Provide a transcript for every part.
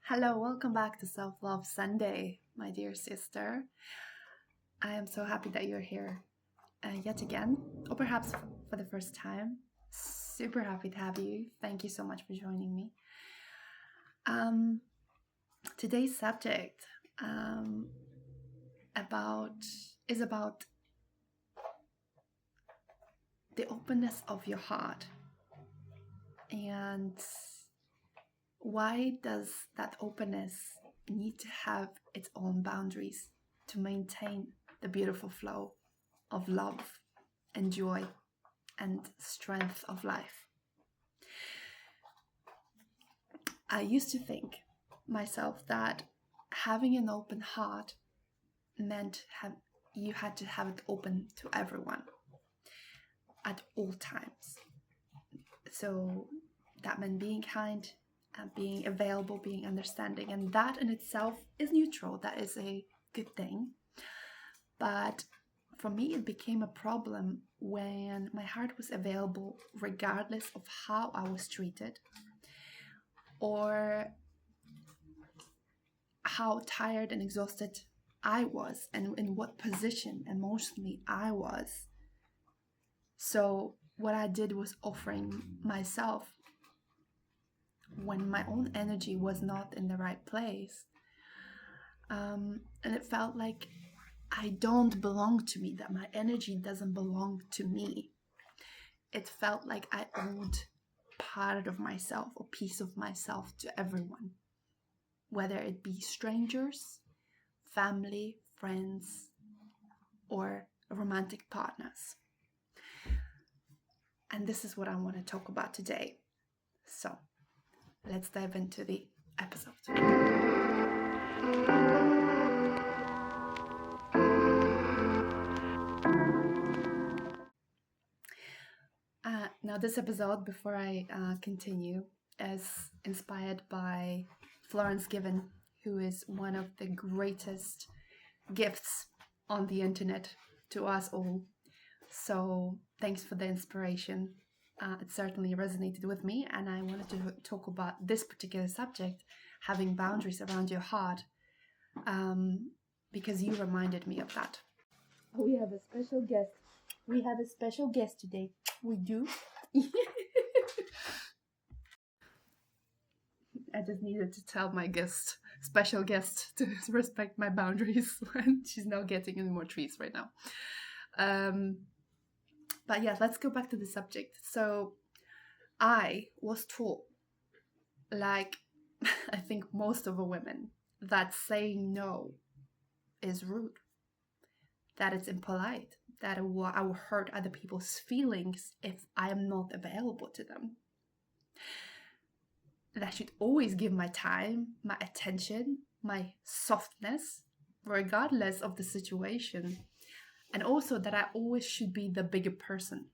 Hello, welcome back to Self Love Sunday, my dear sister. I am so happy that you're here yet again, or perhaps for the first time. Super happy to have you. Thank you so much for joining me. Today's subject is about the openness of your heart, and why does that openness need to have its own boundaries to maintain the beautiful flow of love and joy and strength of life? I used to think myself that having an open heart meant you had to have it open to everyone at all times. So that meant being kind, being available, being understanding, and that in itself is neutral. That is a good thing. But for me, it became a problem when my heart was available regardless of how I was treated or how tired and exhausted I was and in what position emotionally I was. So what I did was offering myself when my own energy was not in the right place. And it felt like I don't belong to me, that my energy doesn't belong to me. It felt like I owed part of myself or piece of myself to everyone, whether it be strangers, family, friends, or romantic partners. And this is what I want to talk about today. So let's dive into the episode. Now, this episode, before I continue, is inspired by Florence Given, who is one of the greatest gifts on the internet to us all. So thanks for the inspiration. It certainly resonated with me, and I wanted to talk about this particular subject, having boundaries around your heart, because you reminded me of that. We have a special guest. We have a special guest today. We do. I just needed to tell my special guest, to respect my boundaries, and she's not getting any more treats right now. But yeah, let's go back to the subject. So I was taught, like I think most of the women, that saying no is rude, that it's impolite, that I will hurt other people's feelings if I am not available to them. That I should always give my time, my attention, my softness, regardless of the situation. And also that I always should be the bigger person.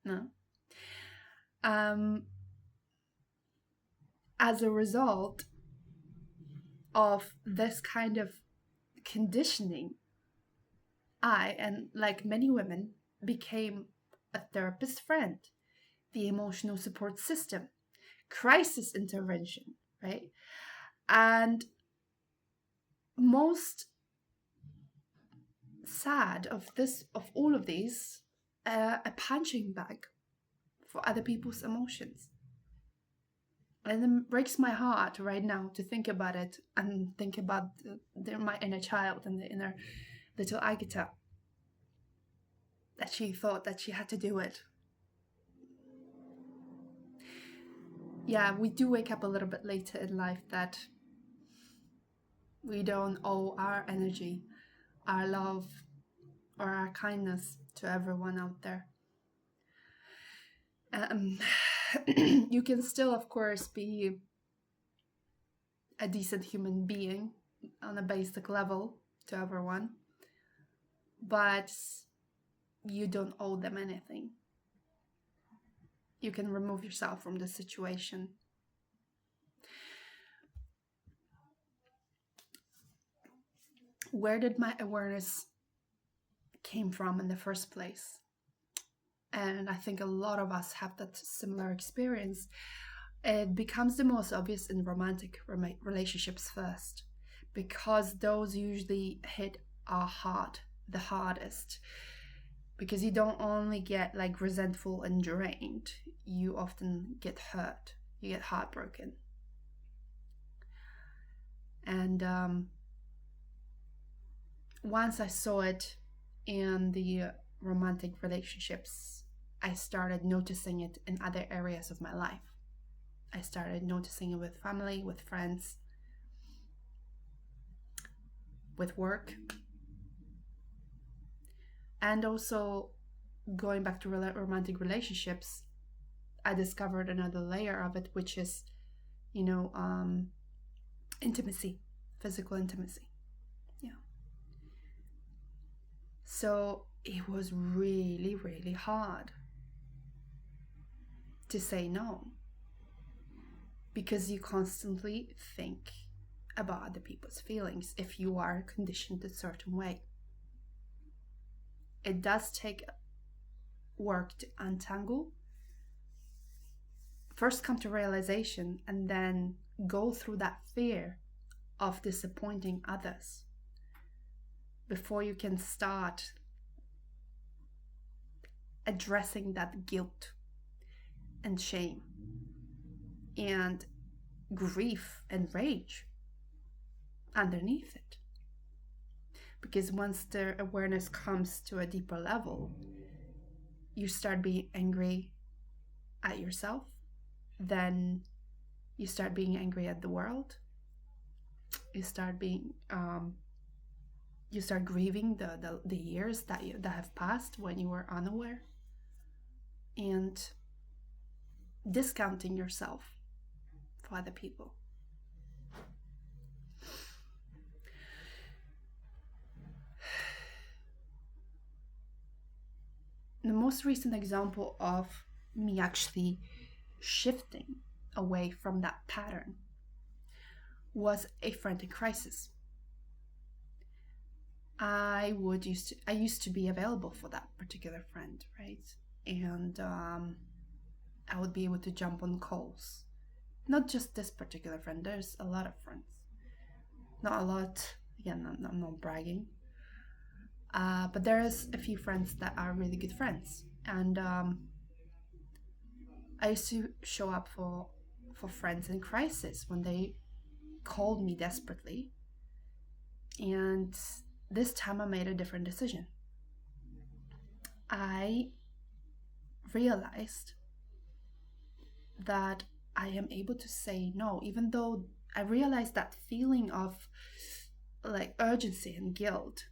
No? As a result of this kind of conditioning, I, and like many women, became a therapist friend, the emotional support system, crisis intervention, right? And most sad of all of these, a punching bag for other people's emotions. And it breaks my heart right now to think about it and think about my inner child and the inner little Agata, that she thought that she had to do it. Yeah, we do wake up a little bit later in life, that we don't owe our energy, our love, or our kindness to everyone out there. You can still, of course, be a decent human being on a basic level to everyone, but you don't owe them anything. You can remove yourself from the situation. Where did my awareness came from in the first place? And I think a lot of us have that similar experience. It becomes the most obvious in romantic relationships first, because those usually hit our heart the hardest. Because you don't only get like resentful and drained, you often get hurt, you get heartbroken. And once I saw it in the romantic relationships, I started noticing it in other areas of my life. I started noticing it with family, with friends, with work. And also, going back to romantic relationships, I discovered another layer of it, which is, intimacy, physical intimacy. Yeah. So it was really, really hard to say no, because you constantly think about other people's feelings if you are conditioned a certain way. It does take work to untangle, first come to realization, and then go through that fear of disappointing others before you can start addressing that guilt and shame and grief and rage underneath it. Because once the awareness comes to a deeper level, you start being angry at yourself, then you start being angry at the world, you start grieving the years that have passed when you were unaware, and discounting yourself for other people. The most recent example of me actually shifting away from that pattern was a friend in crisis. I used to be available for that particular friend, right? And I would be able to jump on calls. Not just this particular friend, there's a lot of friends. Not a lot, again, I'm not bragging. But there's a few friends that are really good friends. And I used to show up for friends in crisis when they called me desperately. And this time I made a different decision. I realized that I am able to say no, even though I realized that feeling of like urgency and guilt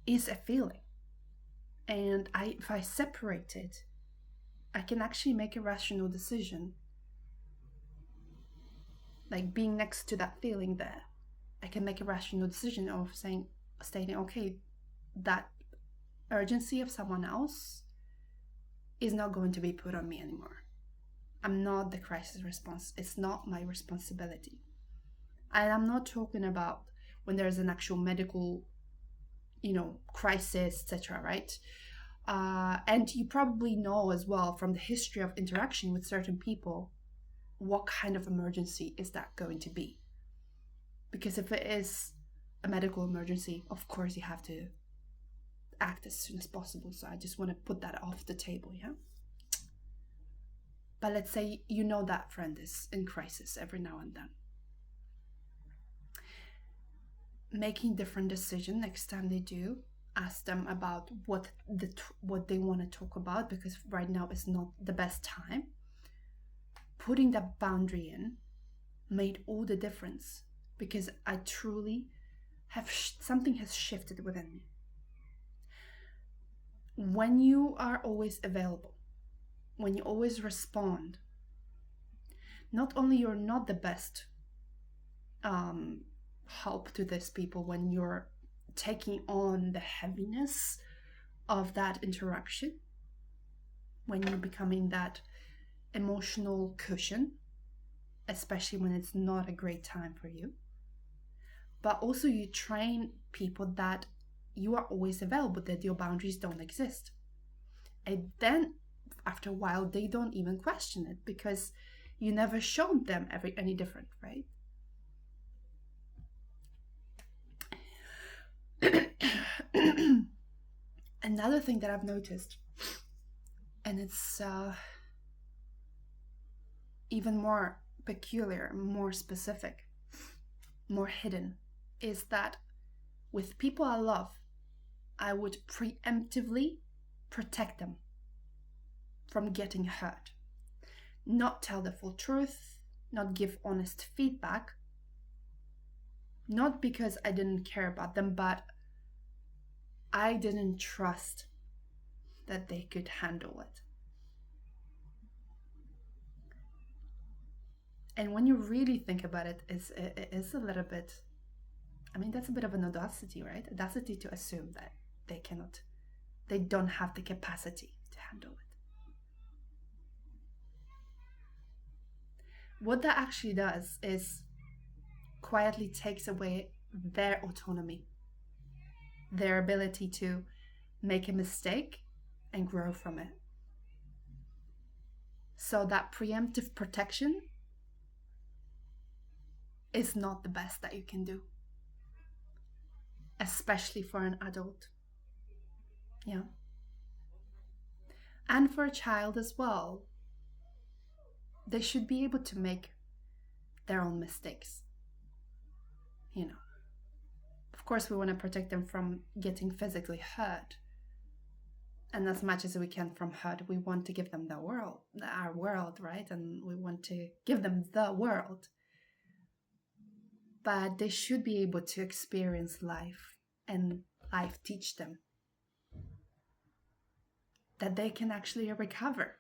is a feeling. And if I separate it, I can actually make a rational decision. Like being next to that feeling there, I can make a rational decision of stating, okay, that urgency of someone else is not going to be put on me anymore. I'm not the crisis response. It's not my responsibility. And I'm not talking about when there's an actual medical, crisis, etc., right? And you probably know as well from the history of interaction with certain people, what kind of emergency is that going to be? Because if it is a medical emergency, of course you have to act as soon as possible. So I just want to put that off the table, yeah? But let's say that friend is in crisis every now and then. Making different decisions next time they do. Ask them about what they want to talk about, because right now is not the best time. Putting that boundary in made all the difference, because I truly have something has shifted within me. When you are always available, when you always respond, not only you're not the best help to these people when you're taking on the heaviness of that interaction, when you're becoming that emotional cushion, especially when it's not a great time for you, but also you train people that you are always available, that your boundaries don't exist. It then after a while, they don't even question it because you never showed them any different, right? Another thing that I've noticed, and it's even more peculiar, more specific, more hidden, is that with people I love, I would preemptively protect them from getting hurt. Not tell the full truth, not give honest feedback. Not because I didn't care about them, but I didn't trust that they could handle it. And when you really think about it, it is a little bit, I mean, that's a bit of an audacity, right? Audacity to assume that they don't have the capacity to handle it. What that actually does is quietly takes away their autonomy, their ability to make a mistake and grow from it. So that preemptive protection is not the best that you can do, especially for an adult. Yeah. And for a child as well. They should be able to make their own mistakes. You know, of course, we want to protect them from getting physically hurt. And as much as we can from hurt, we want to give them our world, right? And we want to give them the world. But they should be able to experience life, and life teach them that they can actually recover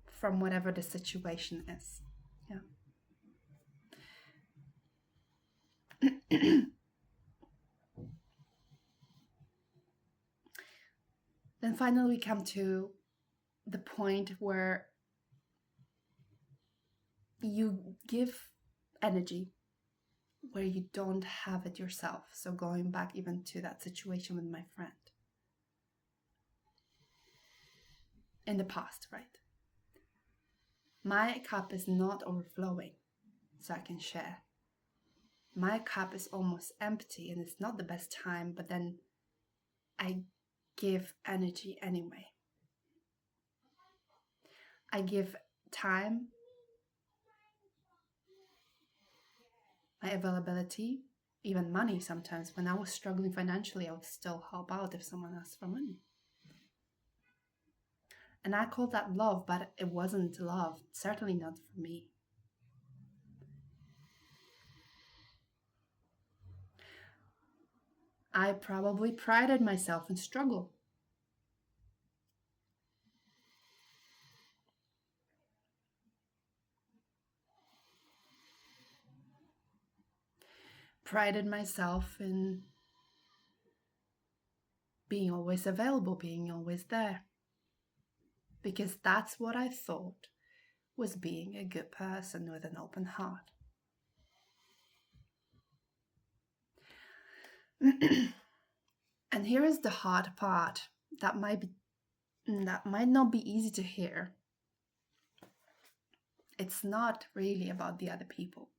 from whatever the situation is. Yeah. Then finally we come to the point where you give energy where you don't have it yourself. So going back even to that situation with my friend in the past, right? My cup is not overflowing, so I can share. My cup is almost empty and it's not the best time, but then I give energy anyway. I give time, my availability, even money sometimes. When I was struggling financially, I would still help out if someone asked for money. And I called that love, but it wasn't love, certainly not for me. I probably prided myself in struggle. Prided myself in being always available, being always there. Because that's what I thought was being a good person with an open heart. And here is the hard part that might not be easy to hear. It's not really about the other people.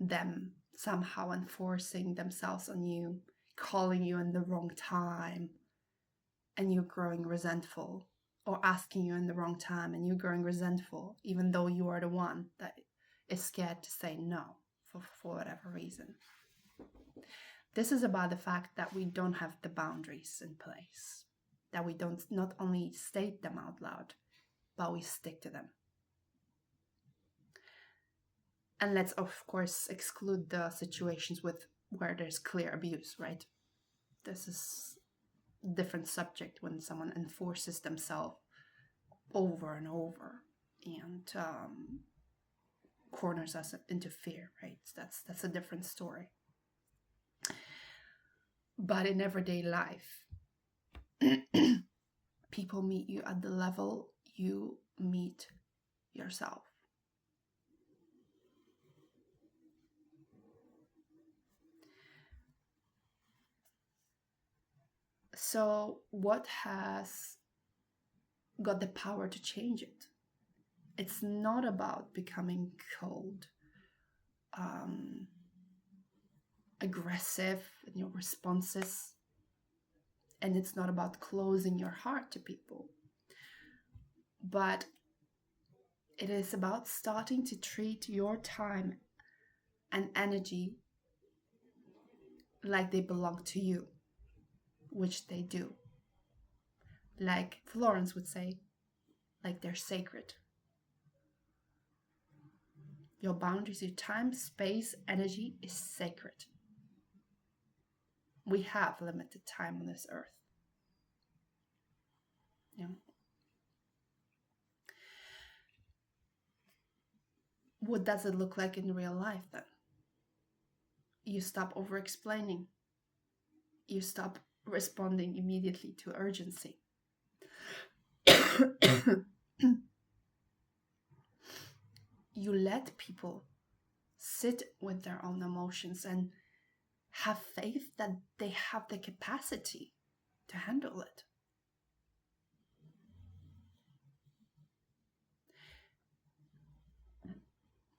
Them somehow enforcing themselves on you, calling you in the wrong time, and you growing resentful, or asking you in the wrong time and you growing resentful, even though you are the one that is scared to say no for whatever reason. This is about the fact that we don't have the boundaries in place, that we don't not only state them out loud, but we stick to them. And let's, of course, exclude the situations where there's clear abuse, right? This is a different subject when someone enforces themselves over and over and corners us into fear, right? That's a different story. But in everyday life, people meet you at the level you meet yourself. So what has got the power to change it? It's not about becoming cold, aggressive in your responses, and it's not about closing your heart to people, but it is about starting to treat your time and energy like they belong to you, which they do. Like Florence would say, like they're sacred. Your boundaries, your time, space, energy is sacred. We have limited time on this earth. Yeah. What does it look like in real life then? You stop over-explaining. You stop responding immediately to urgency. You let people sit with their own emotions and have faith that they have the capacity to handle it.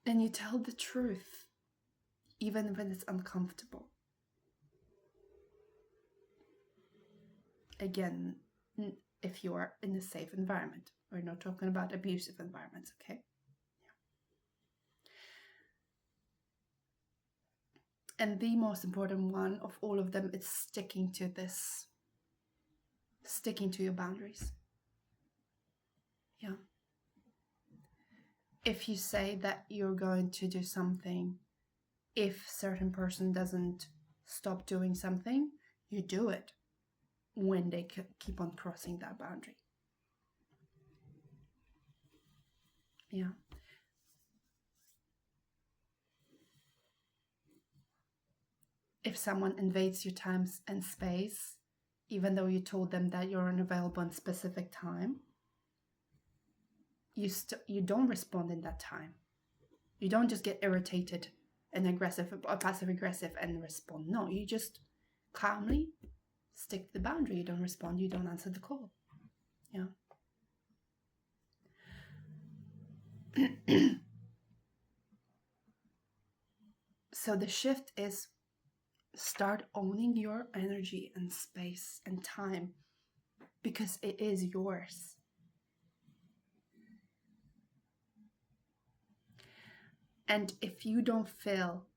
And you tell the truth, even when it's uncomfortable. Again, if you are in a safe environment. We're not talking about abusive environments, okay? Yeah. And the most important one of all of them is sticking to this. Sticking to your boundaries. Yeah. If you say that you're going to do something, if certain person doesn't stop doing something, you do it when they keep on crossing that boundary. Yeah. If someone invades your time and space, even though you told them that you're unavailable on specific time, you don't respond in that time. You don't just get irritated and aggressive or passive aggressive and respond. No, you just calmly stick to the boundary. You don't respond, you don't answer the call. Yeah. So the shift is start owning your energy and space and time, because it is yours. And if you don't fill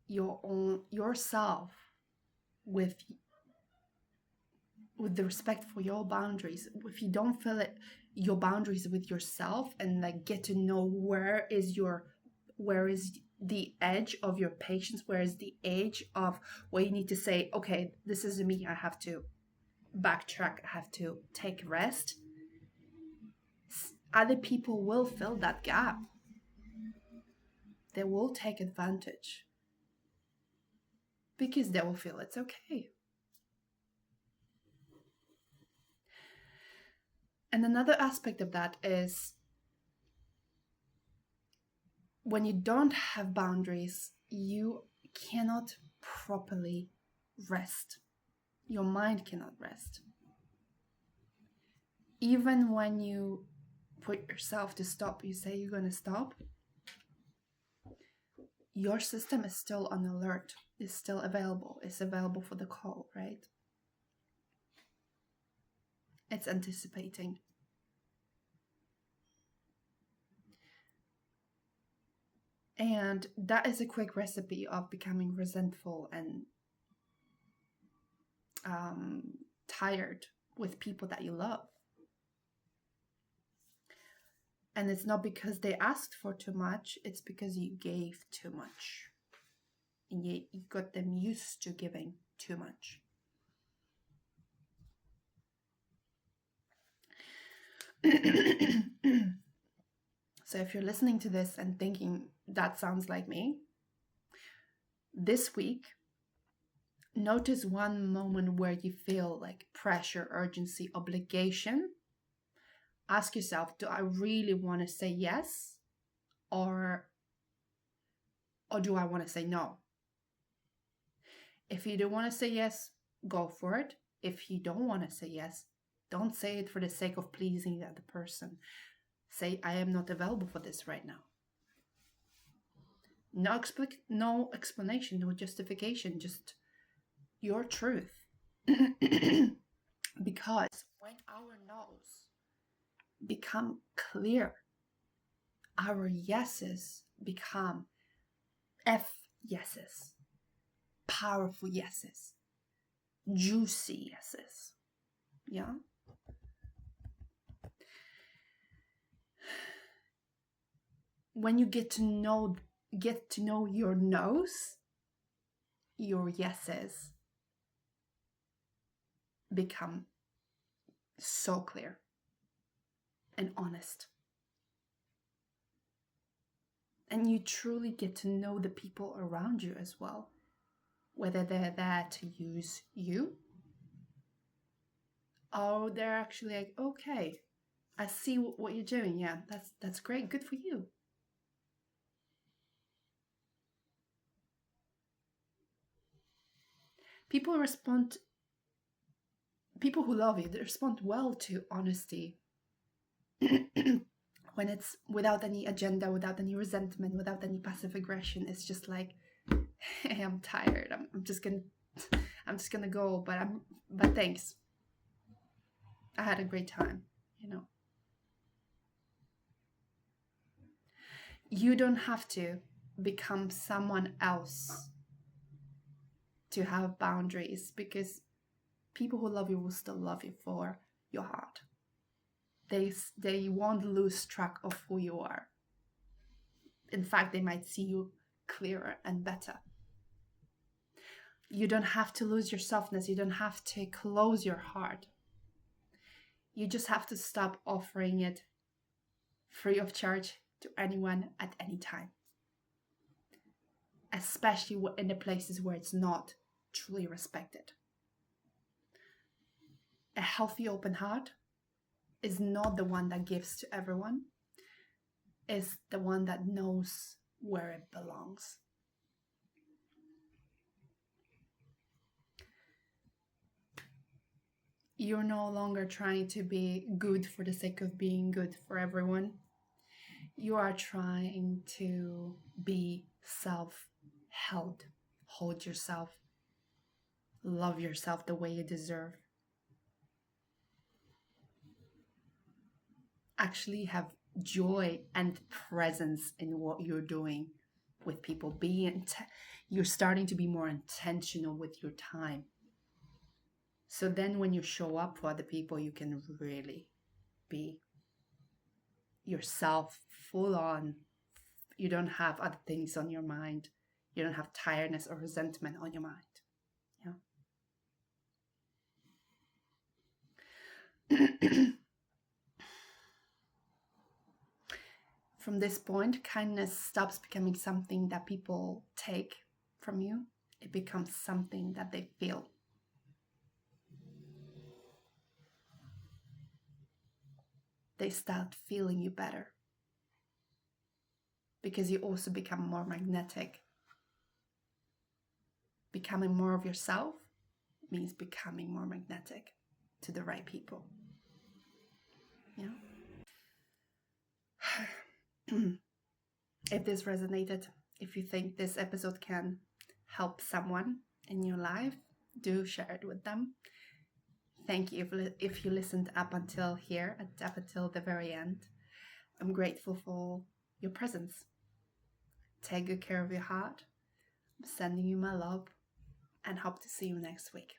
yourself with the respect for your boundaries, if you don't fill your boundaries with yourself and like get to know where is the edge of your patience, where is the edge of where you need to say, okay, this is me, I have to backtrack, I have to take rest, other people will fill that gap. They will take advantage because they will feel it's okay. And another aspect of that is when you don't have boundaries, you cannot properly rest. Your mind cannot rest. Even when you put yourself to stop, you say you're going to stop, your system is still on alert, is still available, it's available for the call, right? It's anticipating. And that is a quick recipe of becoming resentful and tired with people that you love. And it's not because they asked for too much, it's because you gave too much. And you got them used to giving too much. So if you're listening to this and thinking, that sounds like me, this week, notice one moment where you feel like pressure, urgency, obligation. Ask yourself, do I really want to say yes? Or do I want to say no? If you don't want to say yes, go for it. If you don't want to say yes, don't say it for the sake of pleasing the other person. Say, I am not available for this right now. No explanation, no justification, just your truth. Because when our no's become clear, our yeses become F yeses, powerful yeses, juicy yeses. Yeah. When you get to know your no's, your yeses become so clear and honest. And you truly get to know the people around you as well, whether they're there to use you or they're actually like, okay, I see what you're doing. Yeah, that's great. Good for you. People who love you, they respond well to honesty. When it's without any agenda, without any resentment, without any passive aggression. It's just like, hey, I'm tired. I'm just gonna go, but thanks. I had a great time, you know. You don't have to become someone else to have boundaries, because people who love you will still love you for your heart. They won't lose track of who you are. In fact, they might see you clearer and better. You don't have to lose your softness. You don't have to close your heart. You just have to stop offering it free of charge to anyone at any time. Especially in the places where it's not truly respected. A healthy open heart is not the one that gives to everyone. It's the one that knows where it belongs. You're no longer trying to be good for the sake of being good for everyone. You are trying to be self-held. Hold yourself. Love yourself the way you deserve. Actually have joy and presence in what you're doing with people. You're starting to be more intentional with your time. So then when you show up for other people, you can really be yourself full on. You don't have other things on your mind. You don't have tiredness or resentment on your mind. Yeah. From this point, kindness stops becoming something that people take from you. It becomes something that they feel. They start feeling you better. Because you also become more magnetic. Becoming more of yourself means becoming more magnetic to the right people. Yeah. If this resonated, if you think this episode can help someone in your life, do share it with them. Thank you if you listened up until here, up until the very end. I'm grateful for your presence. Take good care of your heart. I'm sending you my love and hope to see you next week.